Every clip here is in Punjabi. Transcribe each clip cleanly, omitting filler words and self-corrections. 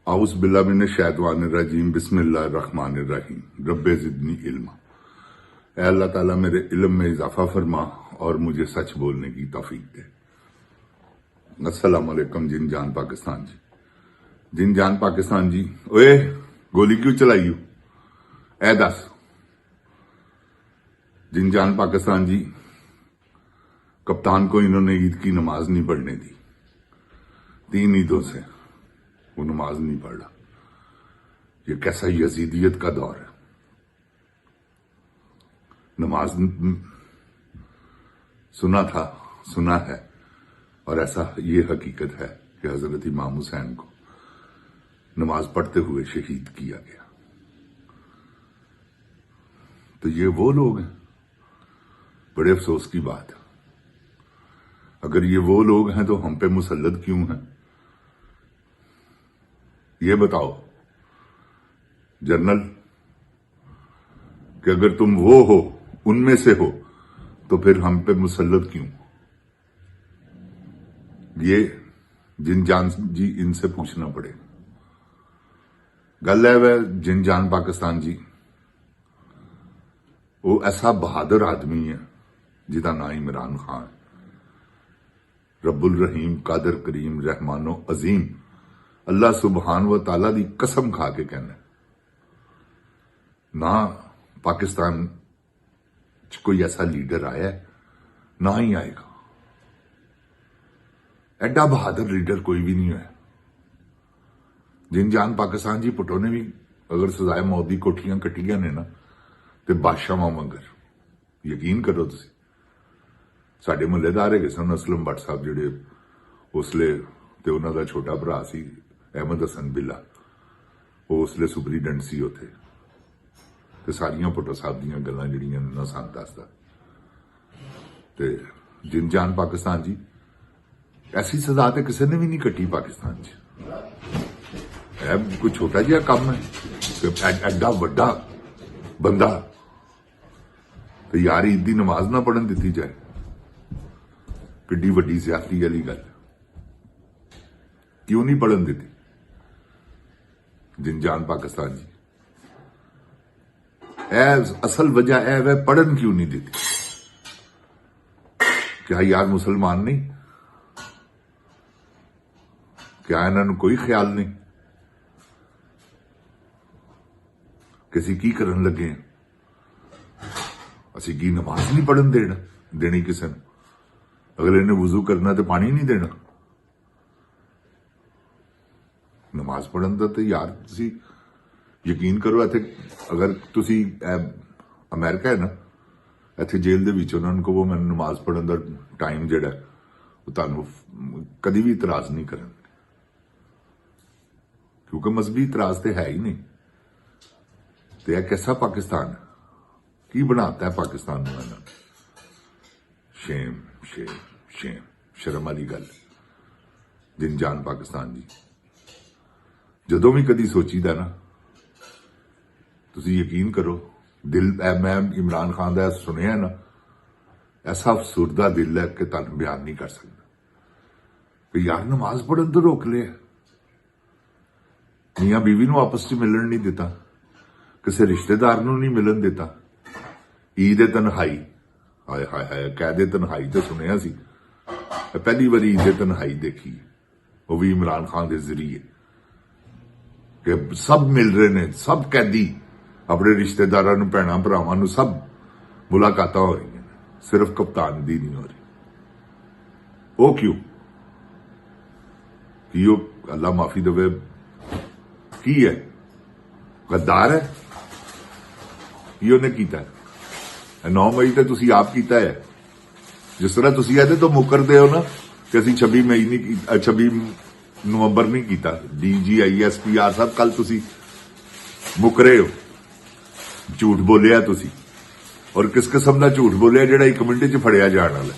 आउज़ बिल्लाह मिनश शैतानिर रजीम बिस्मिल्लाहिर रहमानिर रहीम रब्बे ज़िदनी इल्मा। ऐ अल्लाह ताला मेरे इल्म में इजाफा फरमा और मुझे सच बोलने की तौफीक दे। अस्सलाम वालेकुम जिन जान पाकिस्तान जी। जिन जान पाकिस्तान जी, ओए गोली क्यों चलाई हो? ऐ दस। जिन जान पाकिस्तान जी, कप्तान को इन्होंने ईद की नमाज नहीं पढ़ने दी। 3 ईदों से वो नमाज नहीं पढ़ रहा। ये कैसा यजीदियत का दौर है। नमाज सुना है और ऐसा ये हकीकत है कि हजरत इमाम हुसैन को नमाज पढ़ते हुए शहीद किया गया। तो ये वो लोग हैं। बड़े अफसोस की बात है। अगर ये वो लोग हैं तो हम पे मुसल्लत क्यों हैं? ये बताओ जनरल कि अगर तुम वो हो, उनमें से हो, तो फिर हम पे मुसल्लत क्यों? ये जिन जान जी इनसे पूछना पड़ेगा। गल है वह जिन जान पाकिस्तान जी, वो ऐसा बहादुर आदमी है जिदा ना इमरान खान। रब्बुल रहीम कादर करीम रहमानो अजीम अल्लाह सुबहान व ताला दी कसम खा के कहना, ना पाकिस्तान च कोई ऐसा लीडर आया है, ना ही आएगा। एडा बहादुर लीडर कोई भी नहीं है। जिन जान पाकिस्तान जी पुटो ने भी अगर सजाए मौत दी कोठियां कट्टियां ने ना ते बादशाह मंगर यकीन करो तुसी। साडे मुहल्लेदार है सन असलम भट्ट साहब जिहड़े उसले ते उन्हां दा छोटा भरा सी अहमद हसन बिल्ला, वो उसले सुपरीडेंट सी उथे ते सारियां भुट्टो साहब दीयां गल्लां जिहड़ियां ना सन दसदा। ते जिन जान पाकिस्तान जी, ऐसी सजा ते किसी ने भी नहीं कट्टी पाकिस्तान च। कोई छोटा जिहा काम है कि एडा वड्डा बंदा ते यार ईद दी नमाज ना पढ़न दित्ती जाए। किड्डी वड्डी ज्यादती वाली गल। क्यों नहीं पढ़न देती जिन जान पाकिस्तान जी? असल वजह है वह पढ़न क्यों नहीं देती? क्या यार मुसलमान नहीं? क्या इन्होंने कोई ख्याल नहीं? किसी की करन लगे असी की नमाज नहीं पढ़न देनी किसी ने। अगले ने वजू करना तो पानी नहीं देना। नमाज पढ़न दा ते यार तुसी यकीन करो, इत्थे अगर तुसी अमेरिका है ना, इत्थे जेल दे विच उन्हां नूं कहो मैं नमाज पढ़न दा टाइम जिहड़ा वो तुहानूं कदी भी इतराज नहीं करनगे, क्योंकि मजहबी इतराज तो है ही नहीं। तो यह कैसा पाकिस्तान है? की बनाता है पाकिस्तान में? शेम शेम शेम, शर्म वाली गल। जिन जान पाकिस्तान जी, जदों भी कदी सोचीदा ना, तुसी यकीन करो दिल मैं इमरान खान का सुनिया ना, ऐसा अफसुरदा दिल है कि तुहानूं बयान नहीं कर सकता कि यार नमाज पढ़न तो रोक लिया, मियां बीवी नूं आपस च मिलन नहीं दिता, किसी रिश्तेदार नूं नहीं मिलन दिता। ईद तन्हाई, हाय हाय हाय, कैदे तन्हाई तो सुनिया सी, पहली बारी ईद तन्हाई देखी, वो भी इमरान खान के जरिए कि सब मिल रहे ने, सब कैदी अपने रिश्तेदारों नूं, भैणां भरावां नूं, सब मुलाकातां हो रही हैं, सिर्फ कप्तान दी नहीं हो रही। वो क्यों? कि अल्लाह माफी देवे की है, गद्दार है। ये उन्हें कीता है 9 मई ते तुसी आप कीता है। जिस तरह तुसी कहते तो मुकरदे हो ना कि असीं 26 मई नहीं, 26 नवंबर नहीं कीता। DGISPR साहब कल तुसी मुकरे हो, झूठ बोलिया तुसी। और किस किस्म का झूठ बोलिया जिहड़ा 1 मिनट च फड़िया जाण वाला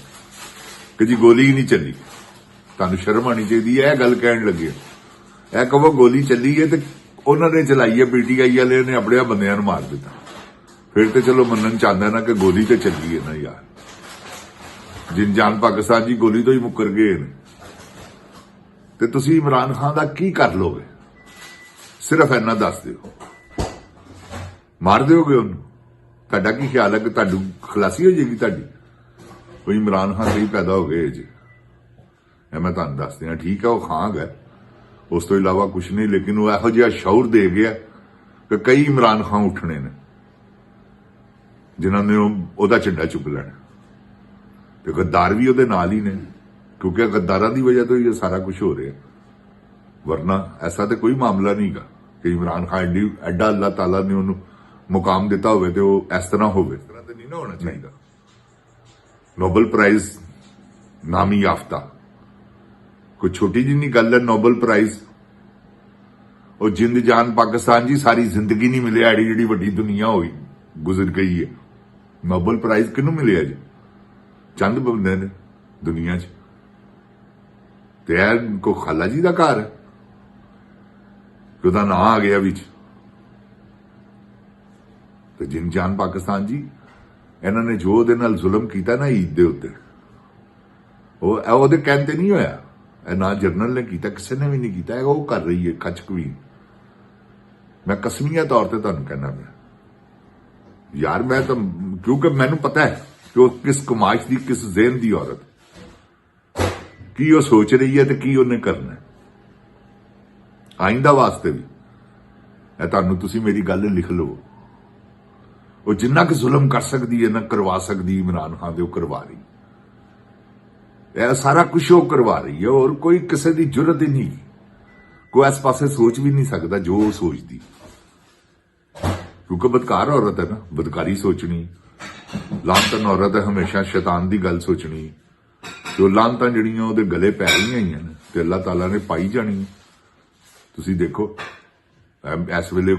कि जी गोली ही नहीं चली। तुहानूं शर्म आनी चाहिए है गल कहण लगे। ऐ कहो गोली चली है तो उन्होंने चलाई है, PTI वाले ने अपने बंदियां नूं मार दिता, फिर तो चलो मनन चाहता ना कि गोली तो चली है ना यार। जिन जान पाकिस्तान जी गोली तो ही मुकर गए ने। ते तुसी इमरान खान का की कर लोगे? ਸਿਰਫ ਇੰਨਾ ਦੱਸ ਦਿਓ, ਮਾਰ ਦਿਓਗੇ ਉਹਨੂੰ? ਤੁਹਾਡਾ ਕੀ ਖਿਆਲ ਹੈ ਕਿ ਤੁਹਾਨੂੰ ਖਲਾਸੀ ਹੋ ਜਾਏਗੀ ਤੁਹਾਡੀ? ਕੋਈ ਇਮਰਾਨ ਖਾਨ ਲਈ ਪੈਦਾ ਹੋ ਗਏ ਜੀ, ਇਹ ਮੈਂ ਤੁਹਾਨੂੰ ਦੱਸ ਦਿਆਂ। ਠੀਕ ਹੈ, ਉਹ ਖਾਂ ਹੈ, ਉਸ ਤੋਂ ਇਲਾਵਾ ਕੁਝ ਨਹੀਂ, ਲੇਕਿਨ ਉਹ ਇਹੋ ਜਿਹਾ ਸ਼ੌਰ ਦੇ ਗਿਆ ਕਿ ਕਈ ਇਮਰਾਨ ਖਾਨ ਉੱਠਣੇ ਨੇ ਜਿਨ੍ਹਾਂ ਨੇ ਉਹਦਾ ਝੰਡਾ ਚੁੱਕ ਲੈਣਾ, ਤੇ ਗੱਦਾਰ ਵੀ ਉਹਦੇ ਨਾਲ ਹੀ ਨੇ, ਕਿਉਂਕਿ ਗੱਦਾਰਾਂ ਦੀ ਵਜ੍ਹਾ ਤੋਂ ਹੀ ਇਹ ਸਾਰਾ ਕੁਝ ਹੋ ਰਿਹਾ। ਵਰਨਾ ਐਸਾ ਤਾਂ ਕੋਈ ਮਾਮਲਾ ਨਹੀਂਗਾ ਕਿ ਇਮਰਾਨ ਖਾਨ ਐਡਾ ਅੱਲਾਹ ਤਾਲਾ ਨੇ ਉਹਨੂੰ ਮੁਕਾਮ ਦਿੱਤਾ ਹੋਵੇ ਤੇ ਉਹ ਇਸ ਤਰ੍ਹਾਂ ਹੋਵੇ। ਇਸ ਤਰ੍ਹਾਂ ਤਾਂ ਨਹੀਂ ਨਾ ਹੋਣਾ ਚਾਹੀਦਾ। ਨੋਬਲ ਪ੍ਰਾਈਜ਼ ਨਾਮੀ ਯਾਫਤਾ ਕੋਈ ਛੋਟੀ ਜਿਹੀ ਨਹੀਂ ਗੱਲ ਹੈ। ਨੋਬਲ ਪ੍ਰਾਈਜ਼ ਉਹ ਜਿੰਦ ਜਾਨ ਪਾਕਿਸਤਾਨ ਜੀ ਸਾਰੀ ਜ਼ਿੰਦਗੀ ਨਹੀਂ ਮਿਲਿਆ, ਐਡੀ ਜਿਹੜੀ ਵੱਡੀ ਦੁਨੀਆ ਹੋਈ ਗੁਜ਼ਰ ਗਈ ਹੈ। ਨੋਬਲ ਪ੍ਰਾਈਜ਼ ਕਿਹਨੂੰ ਮਿਲਿਆ ਜੀ? ਚੰਦ ਬੰਦੇ ਨੇ ਦੁਨੀਆ 'ਚ, ਤੇ ਇਹ ਕੋ ਖਾਲਾ ਜੀ ਦਾ ਘਰ ਹੈ, ਉਹਦਾ ਨਾਂ ਆ ਗਿਆ ਵਿੱਚ। ਤੇ ਜਿੰਦ ਜਾਨ ਪਾਕਿਸਤਾਨ ਜੀ, ਇਹਨਾਂ ਨੇ ਜੋ ਉਹਦੇ ਨਾਲ ਜ਼ੁਲਮ ਕੀਤਾ ਨਾ ਈਦ ਦੇ ਉੱਤੇ, ਉਹ ਉਹਦੇ ਕਹਿਣ ਤੇ ਨਹੀਂ ਹੋਇਆ। ਇਹ ਨਾ ਜਰਨਲ ਨੇ ਕੀਤਾ, ਕਿਸੇ ਨੇ ਵੀ ਨਹੀਂ ਕੀਤਾ, ਉਹ ਕਰ ਰਹੀ ਹੈ ਕੱਚ ਕਵੀਨ। ਮੈਂ ਕਸਮੀਆ ਤੌਰ ਤੇ ਤੁਹਾਨੂੰ ਕਹਿਣਾ ਪਿਆ ਯਾਰ, ਮੈਂ ਤਾਂ ਕਿਉਂਕਿ ਮੈਨੂੰ ਪਤਾ ਹੈ ਕਿ ਉਹ ਕਿਸ ਕਮਾਸ਼ ਦੀ, ਕਿਸ ਜ਼ੇਨ ਦੀ ਔਰਤ, ਕੀ ਉਹ ਸੋਚ ਰਹੀ ਹੈ ਤੇ ਕੀ ਉਹਨੇ ਕਰਨਾ ਹੈ। ਆਇੰਦਾ ਵਾਸਤੇ ਵੀ ਇਹ ਤੁਹਾਨੂੰ, ਤੁਸੀਂ ਮੇਰੀ ਗੱਲ ਲਿਖ ਲਓ, ਉਹ ਜਿੰਨਾ ਕੁ ਜ਼ੁਲਮ ਕਰ ਸਕਦੀ ਹੈ ਨਾ ਕਰਵਾ ਸਕਦੀ ਇਮਰਾਨ ਖਾਨ ਦੇ, ਉਹ ਕਰਵਾ ਰਹੀ। ਇਹ ਸਾਰਾ ਕੁਝ ਉਹ ਕਰਵਾ ਰਹੀ ਹੈ, ਔਰ ਕੋਈ ਕਿਸੇ ਦੀ ਜੁਰਤ ਹੀ ਨਹੀਂ, ਕੋਈ ਇਸ ਪਾਸੇ ਸੋਚ ਵੀ ਨਹੀਂ ਸਕਦਾ ਜੋ ਉਹ ਸੋਚਦੀ, ਕਿਉਂਕਿ ਬਦਕਾਰ ਔਰਤ ਹੈ ਨਾ, ਬਦਕਾਰੀ ਸੋਚਣੀ। ਲਾਂਤਨ ਔਰਤ ਹੈ, ਹਮੇਸ਼ਾ ਸ਼ੈਤਾਨ ਦੀ ਗੱਲ ਸੋਚਣੀ। ਜੋ ਲਾਂਤਾਂ ਜਿਹੜੀਆਂ ਉਹਦੇ ਗਲੇ ਪੈ ਰਹੀਆਂ ਹੀ ਨੇ ਤੇ ਅੱਲਾਹ ਤਾਲਾ ਨੇ ਪਾਈ ਜਾਣੀ। ਤੁਸੀਂ ਦੇਖੋ ਇਸ ਵੇਲੇ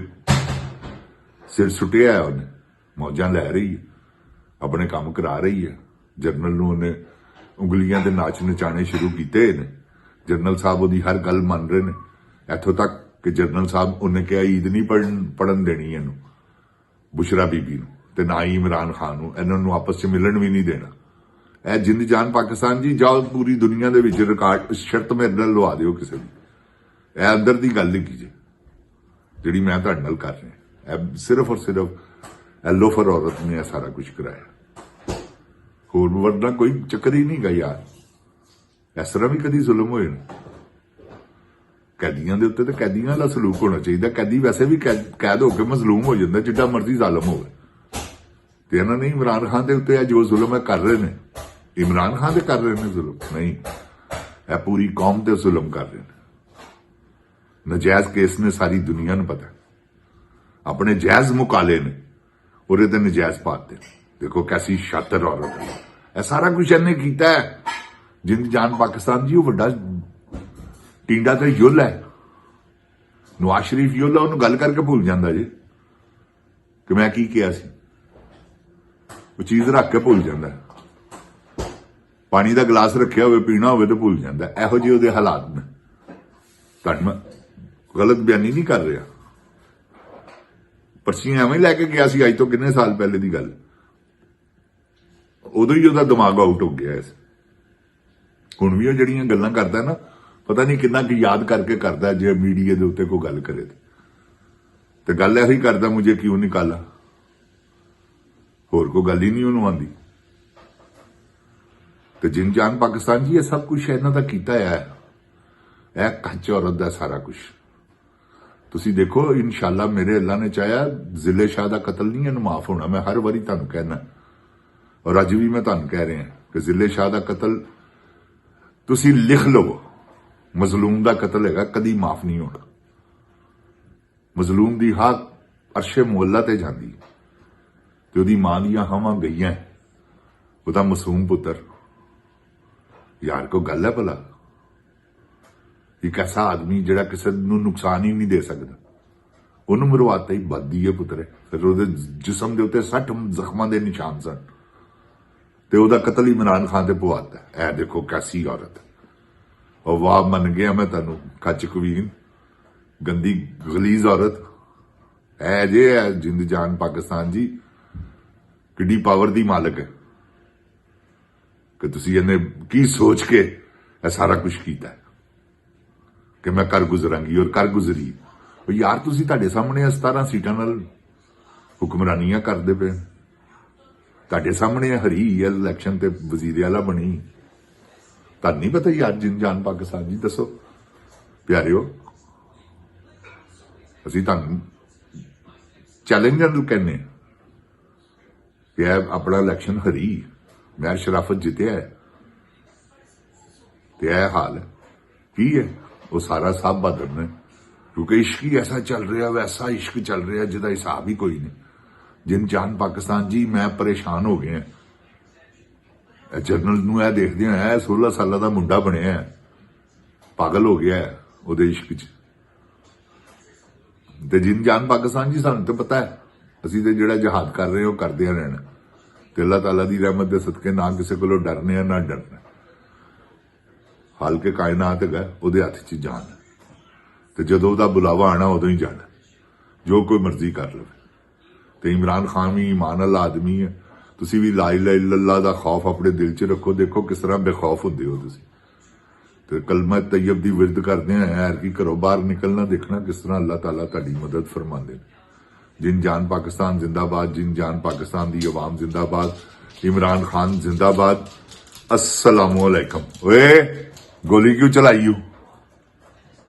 ਸਿਰ ਸੁੱਟਿਆ ਹੈ ਉਹਨੇ, ਮੌਜਾਂ ਲੈ ਰਹੀ ਹੈ, ਆਪਣੇ ਕੰਮ ਕਰਾ ਰਹੀ ਹੈ। ਜਰਨਲ ਨੂੰ ਉਹਨੇ ਉਂਗਲੀਆਂ ਦੇ ਨਾਚ ਨਚਾਣੇ ਸ਼ੁਰੂ ਕੀਤੇ ਨੇ। ਜਰਨਲ ਸਾਹਿਬ ਉਹਦੀ ਹਰ ਗੱਲ ਮੰਨ ਰਹੇ ਨੇ, ਇੱਥੋਂ ਤੱਕ ਕਿ ਜਰਨਲ ਸਾਹਿਬ ਉਹਨੇ ਕਿਹਾ ਈਦ ਨਹੀਂ ਪੜਨ ਦੇਣੀ ਇਹਨੂੰ, ਬੁਸ਼ਰਾ ਬੀਬੀ ਨੂੰ, ਤੇ ਨਾ ਹੀ ਇਮਰਾਨ ਖਾਨ ਨੂੰ, ਇਹਨਾਂ ਨੂੰ ਆਪਸ 'ਚ ਮਿਲਣ ਵੀ ਨਹੀਂ ਦੇਣਾ। ਇਹ ਜਿੰਦ ਜਾਨ ਪਾਕਿਸਤਾਨ ਜੀ, ਜਾਓ ਪੂਰੀ ਦੁਨੀਆ ਦੇ ਵਿੱਚ ਰਿਕਾਰਡ ਸ਼ਰਤ ਮੇਰੇ ਨਾਲ ਲਵਾ ਦਿਓ ਕਿਸੇ ਦੀ। ਇਹ ਅੰਦਰ ਦੀ ਗੱਲ ਨਹੀਂ ਕੀਜੇ ਜਿਹੜੀ ਮੈਂ ਤੁਹਾਡੇ ਨਾਲ ਕਰ ਰਿਹਾ। ਇਹ ਸਿਰਫ ਔਰ ਸਿਰਫ ਲੋਫਰ ਔਰਤ ਨੇ ਇਹ ਸਾਰਾ ਕੁਝ ਕਰਾਇਆ, ਹੋਰ ਵਰਨਾ ਕੋਈ ਚੱਕਰ ਹੀ ਨਹੀਂ ਗਾ ਯਾਰ। ਇਸ ਤਰ੍ਹਾਂ ਵੀ ਕਦੀ ਜ਼ੁਲਮ ਹੋਏ ਨੇ ਕੈਦੀਆਂ ਦੇ ਉੱਤੇ? ਤੇ ਕੈਦੀਆਂ ਵਾਲਾ ਸਲੂਕ ਹੋਣਾ ਚਾਹੀਦਾ। ਕੈਦੀ ਵੈਸੇ ਵੀ ਕੈਦ ਹੋ ਕੇ ਮਜ਼ਲੂਮ ਹੋ ਜਾਂਦਾ, ਜਿੱਡਾ ਮਰਜ਼ੀ ਜ਼ਾਲਮ ਹੋਵੇ। ਤੇ ਇਹਨਾਂ ਨੇ ਇਮਰਾਨ ਖਾਨ ਦੇ ਉੱਤੇ ਜੋ ਜ਼ੁਲਮ ਹੈ ਕਰ ਰਹੇ ਨੇ, ਇਮਰਾਨ ਖਾਨ ਦੇ ਕਰ ਰਹੇ ਨੇ ਜ਼ੁਲਮ ਨਹੀਂ, ਇਹ ਪੂਰੀ ਕੌਮ ਤੇ ਜ਼ੁਲਮ ਕਰ ਰਹੇ ਨੇ। ਨਜਾਇਜ਼ ਕੇਸ ਨੇ, ਸਾਰੀ ਦੁਨੀਆ ਨੂੰ ਪਤਾ। ਆਪਣੇ ਜਾਇਜ਼ ਮੁਕਾਲੇ ਨੇ, ਉਹਦੇ ਤੇ ਨਜਾਇਜ਼ ਪਾਤੇ। ਦੇਖੋ ਕੈਸੀ ਸ਼ਾਤਰ ਔਰਤ ਹੈ। ਇਹ ਸਾਰਾ ਕੁਝ ਇਹਨੇ ਕੀਤਾ ਹੈ। ਜਿੰਦ ਜਾਨ ਪਾਕਿਸਤਾਨ ਜੀ ਉਹ ਵੱਡਾ ਟਿੰਡਾ ਤੇ ਯੁੱਲ ਹੈ। ਨਵਾਜ਼ ਸ਼ਰੀਫ ਯੁੱਲ, ਉਹਨੂੰ ਗੱਲ ਕਰਕੇ ਭੁੱਲ ਜਾਂਦਾ ਜੀ ਕਿ ਮੈਂ ਕੀ ਕਿਹਾ ਸੀ। ਉਹ ਚੀਜ਼ ਰੱਖ ਕੇ ਭੁੱਲ ਜਾਂਦਾ। ਪਾਣੀ ਦਾ ਗਲਾਸ ਰੱਖਿਆ ਹੋਵੇ, ਪੀਣਾ ਹੋਵੇ ਤਾਂ ਭੁੱਲ ਜਾਂਦਾ। ਇਹੋ ਜਿਹੇ ਉਹਦੇ ਹਾਲਾਤ ਨੇ। ਤੁਹਾਨੂੰ ਮੈਂ ਗਲਤ ਬਿਆਨੀ ਨਹੀਂ ਕਰ ਰਿਹਾ, ਪਰਚੀਆਂ ਐਵੇਂ ਲੈ ਕੇ ਗਿਆ ਸੀ ਅੱਜ ਤੋਂ ਕਿੰਨੇ ਸਾਲ ਪਹਿਲੇ ਦੀ ਗੱਲ। ਉਦੋਂ ਹੀ ਉਹਦਾ ਦਿਮਾਗ ਆਊਟ ਹੋ ਗਿਆ ਇਸ। ਹੁਣ ਵੀ ਉਹ ਜਿਹੜੀਆਂ ਗੱਲਾਂ ਕਰਦਾ ਨਾ, ਪਤਾ ਨਹੀਂ ਕਿੰਨਾ ਕੁ ਯਾਦ ਕਰਕੇ ਕਰਦਾ। ਜੇ ਮੀਡੀਆ ਦੇ ਉੱਤੇ ਕੋਈ ਗੱਲ ਕਰੇ ਤੇ ਗੱਲ ਇਹੋ ਹੀ ਕਰਦਾ, ਮੁਝੇ ਕਿਉਂ ਨਿਕਾਲਾ, ਹੋਰ ਕੋਈ ਗੱਲ ਹੀ ਨਹੀਂ ਉਹਨੂੰ ਆਉਂਦੀ। ਤੇ ਜਿੰਦ ਜਾਨ ਪਾਕਿਸਤਾਨ ਜੀ, ਇਹ ਸਭ ਕੁਝ ਇਹਨਾਂ ਦਾ ਕੀਤਾ ਹੈ। ਇਹ ਕੱਚ ਔਰਤ ਦਾ ਸਾਰਾ ਕੁਝ ਤੁਸੀਂ ਦੇਖੋ। ਇਨਸ਼ਾਅੱਲਾ ਮੇਰੇ ਅੱਲਾ ਨੇ ਚਾਹਿਆ ਜ਼ਿਲੇ ਸ਼ਾਹ ਦਾ ਕਤਲ ਨਹੀਂ ਇਹਨੂੰ ਮਾਫ ਹੋਣਾ। ਮੈਂ ਹਰ ਵਾਰੀ ਤੁਹਾਨੂੰ ਕਹਿਣਾ, ਔਰ ਅੱਜ ਵੀ ਮੈਂ ਤੁਹਾਨੂੰ ਕਹਿ ਰਿਹਾ ਕਿ ਜ਼ਿਲੇ ਸ਼ਾਹ ਦਾ ਕਤਲ ਤੁਸੀਂ ਲਿਖ ਲਵੋ, ਮਜ਼ਲੂਮ ਦਾ ਕਤਲ ਹੈਗਾ, ਕਦੀ ਮਾਫ ਨਹੀਂ ਹੋਣਾ। ਮਜ਼ਲੂਮ ਦੀ ਹਾਕ ਅਰਸ਼ੇ ਮੁਅੱਲਾ ਤੇ ਜਾਂਦੀ, ਤੇ ਉਹਦੀ ਮਾਂ ਦੀਆਂ ਹਾਵਾਂ ਗਈਆਂ, ਉਹਦਾ ਮਾਸੂਮ ਪੁੱਤਰ। ਯਾਰ ਕੋ ਗੱਲ ਹੈ ਭਲਾ? ਇੱਕ ਐਸਾ ਆਦਮੀ ਜਿਹੜਾ ਕਿਸੇ ਨੂੰ ਨੁਕਸਾਨ ਹੀ ਨਹੀਂ ਦੇ ਸਕਦਾ, ਉਹਨੂੰ ਮਰਵਾਤਾ ਹੀ ਬਾਦੀ ਹੈ ਪੁੱਤਰੇ। ਫਿਰ ਉਹਦੇ ਜਿਸਮ ਦੇ ਉੱਤੇ 60 ਜ਼ਖਮਾਂ ਦੇ ਨਿਸ਼ਾਨ ਸਨ, ਤੇ ਉਹਦਾ ਕਤਲ ਇਮਰਾਨ ਖਾਨ ਤੇ ਪਵਾਤਾ। ਇਹ ਦੇਖੋ ਕੈਸੀ ਔਰਤ। ਉਹ ਵਾਹ ਮੰਨ ਗਿਆ ਮੈਂ ਤੁਹਾਨੂੰ, ਕੱਚ ਕਵੀਨ, ਗੰਦੀ ਗਲੀਜ਼ ਔਰਤ। ਇਹ ਜੇ ਜਿੰਦ ਜਾਨ ਪਾਕਿਸਤਾਨ ਜੀ ਕਿੱਡੀ ਪਾਵਰ ਦੀ ਮਾਲਕ ਹੈ ਕਿ ਤੁਸੀਂ ਇਹਨੇ ਕੀ ਸੋਚ ਕੇ ਇਹ ਸਾਰਾ ਕੁਝ ਕੀਤਾ ਕਿ ਮੈਂ ਕਰ ਗੁਜ਼ਰਾਂਗੀ, ਔਰ ਕਰ ਗੁਜ਼ਰੀ। ਉਹ ਯਾਰ ਤੁਸੀਂ ਤੁਹਾਡੇ ਸਾਹਮਣੇ 17 ਸੀਟਾਂ ਨਾਲ ਹੁਕਮਰਾਨੀਆਂ ਕਰਦੇ ਪਏ, ਤੁਹਾਡੇ ਸਾਹਮਣੇ ਹਰੀ ਇਲੈਕਸ਼ਨ ਤੇ ਵਜ਼ੀਰ ਆਲਾ ਬਣੀ। ਤੁਹਾਨੂੰ ਨਹੀਂ ਪਤਾ ਯਾਰ ਜਿੰਨ ਜਾਨ ਪਾਕਿਸਤਾਨ ਜੀ? ਦੱਸੋ ਪਿਆਰਿਓ, ਅਸੀਂ ਤੁਹਾਨੂੰ ਚੈਲੰਜਰ ਨੂੰ ਕਹਿੰਦੇ ਕਿ ਇਹ ਆਪਣਾ ਇਲੈਕਸ਼ਨ ਹਰੀ ਮੈਂ ਸ਼ਰਾਫਤ ਜਿੱਤਿਆ ਹੈ ਤੇ ਇਹ ਹਾਲ ਹੈ। ਕੀ ਹੈ ਉਹ ਸਾਰਾ ਸਾਬ ਬਦਲ ਨੇ, ਕਿਉਂਕਿ ਇਸ਼ਕ ਹੀ ਐਸਾ ਚੱਲ ਰਿਹਾ, ਵੈਸਾ ਇਸ਼ਕ ਚੱਲ ਰਿਹਾ ਜਿਹਦਾ ਹਿਸਾਬ ਹੀ ਕੋਈ ਨਹੀਂ। ਜਿਨ ਜਾਨ ਪਾਕਿਸਤਾਨ ਜੀ ਮੈਂ ਪਰੇਸ਼ਾਨ ਹੋ ਗਿਆ। ਇਹ ਜਰਨਲ ਨੂੰ ਇਹ ਦੇਖਦੇ ਆ 16 ਸਾਲਾਂ ਦਾ ਮੁੰਡਾ ਬਣਿਆ, ਪਾਗਲ ਹੋ ਗਿਆ ਉਹਦੇ ਇਸ਼ਕ 'ਚ। ਤੇ ਜਿਨ ਜਾਨ ਪਾਕਿਸਤਾਨ ਜੀ ਸਾਨੂੰ ਤਾਂ ਪਤਾ ਹੈ ਅਸੀਂ ਤੇ ਜਿਹੜਾ ਜਹਾਦ ਕਰ ਰਹੇ ਉਹ ਕਰਦੇ ਰਹਿਣਾ ਤੇ ਅੱਲਾਹ ਤਾਲਾ ਦੀ ਰਹਿਮਤ ਦੇ ਸਦਕੇ ਨਾ ਕਿਸੇ ਕੋਲੋਂ ਡਰਨੇ ਆ ਨਾ ਡਰਨਾ। ਹਾਲ ਕੇ ਕਾਇਨਾਤ ਹੈਗਾ ਉਹਦੇ ਹੱਥ 'ਚ ਜਾਨ ਹੈ ਤੇ ਜਦੋਂ ਉਹਦਾ ਬੁਲਾਵਾ ਆਣਾ ਉਦੋਂ ਹੀ ਜਾਣਾ, ਜੋ ਕੋਈ ਮਰਜ਼ੀ ਕਰ ਲਵੇ। ਤੇ ਇਮਰਾਨ ਖਾਨ ਵੀ ਈਮਾਨ ਵਾਲਾ ਆਦਮੀ ਹੈ। ਤੁਸੀਂ ਵੀ ਲਾ ਇਲਾਹਾ ਇल्लल्लाह ਦਾ ਖੌਫ ਆਪਣੇ ਦਿਲ 'ਚ ਰੱਖੋ। ਦੇਖੋ ਕਿਸ ਤਰ੍ਹਾਂ ਬੇਖੌਫ ਹੁੰਦੇ ਹੋ ਤੁਸੀਂ ਤੇ ਕਲਮਾ ਤੈयब ਦੀ ਵਿਰਦ ਕਰਦੇ ਆ ਯਾਰ ਕਿ ਘਰੋਂ ਬਾਹਰ ਨਿਕਲਣਾ, ਦੇਖਣਾ ਕਿਸ ਤਰ੍ਹਾਂ ਅੱਲਾਹ ਤਾਲਾ ਤੁਹਾਡੀ ਮਦਦ ਫਰਮਾਉਂਦੇ ਨੇ। जिन जान पाकिस्तान जिंदाबाद, जिन जान पाकिस्तान दी अवाम जिंदाबाद, इमरान खान जिंदाबाद। अस्सलामुअलैकुम। ओए गोली क्यों चलाई?